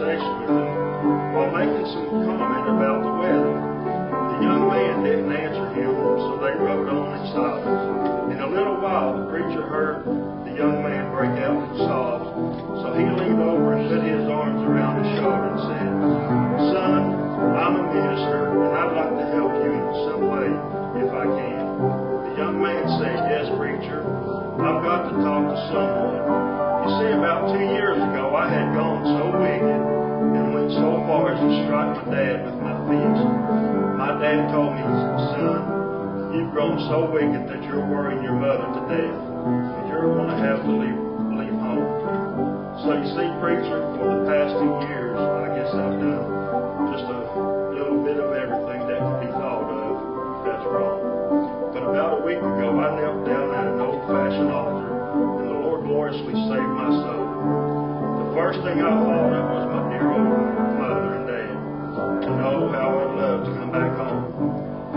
conversation with him while making some comment about the weather. The young man didn't answer him, so they rode on in silence. In a little while, the preacher heard the young man break out in sobs, so he leaned over and put his arms around his shoulder and said, "Son, I'm a minister, and I'd like to help you in some way, if I can." The young man said, "Yes, preacher, I've got to talk to someone. You see, about 2 years ago, I had gone so wicked and went so far as to strike my dad with my fist. My dad told me, 'Son, you've grown so wicked that you're worrying your mother to death, and you're going to have to leave home.' So you see, preacher, for the past 2 years, I guess I've done just a little bit of everything that can be thought of that's wrong. But about a week ago, I knelt down at an old-fashioned altar, and the Lord gloriously saved my soul. The first thing I thought of was my dear old mother and dad, and oh, how I'd love to come back home.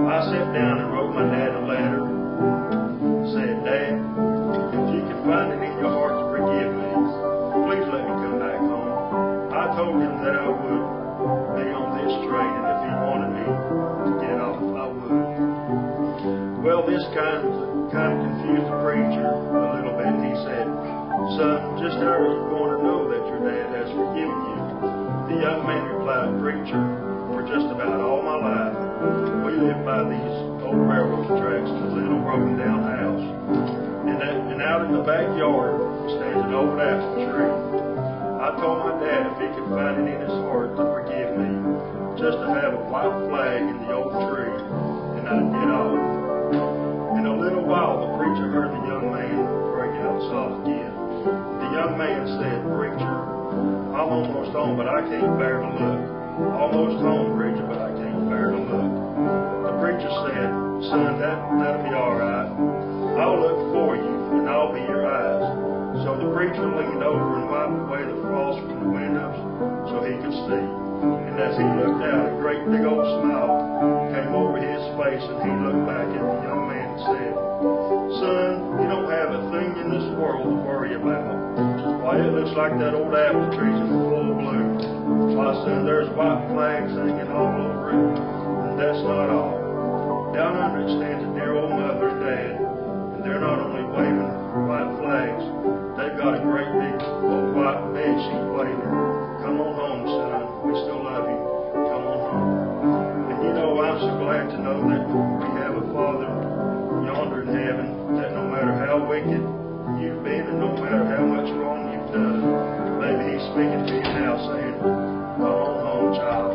I sat down and wrote my dad a letter, said, 'Dad, if you can find it in your heart to forgive me, please let me come back home.' I told him that I would be on this train, and if he wanted me to get off, I would." Well, this kind of confused the preacher a little bit. He said, "Son, just how are you going to know that your dad has forgiven you?" The young man replied, "Preacher, for just about all my life, we lived by these old railroad tracks in a little broken down house. And out in the backyard stands an old apple tree. I told my dad if he could find it in his heart to forgive me, just to have a white flag in the old tree, and I'd get off." In a little while, the preacher heard the young man break out soft again. The young man said, "Preacher, I'm almost home, but I can't bear to look. Almost home, preacher, but I can't bear to look." The preacher said, "Son, that'll be all right. I'll look for you, and I'll be your eyes." So the preacher leaned over and wiped away the frost from the windows so he could see. And as he looked out, a great big old smile came over his face, and he looked back at the young man and said, "Son, you don't have a thing in this world to worry about. Why, it looks like that old apple tree's in full bloom. Why, son, there's white flags hanging all over it, and that's not all. Down under it stands a dear old mother and dad, and they're not only waving white flags, they've got a great big old white bed sheet waving. Come on home, son. We still love you. Come on home." And you know, I'm so glad to know that we have a Father yonder in heaven, that no matter how wicked you've been and no matter how much wrong you've done, maybe He's speaking to you now saying, "Come on home, child.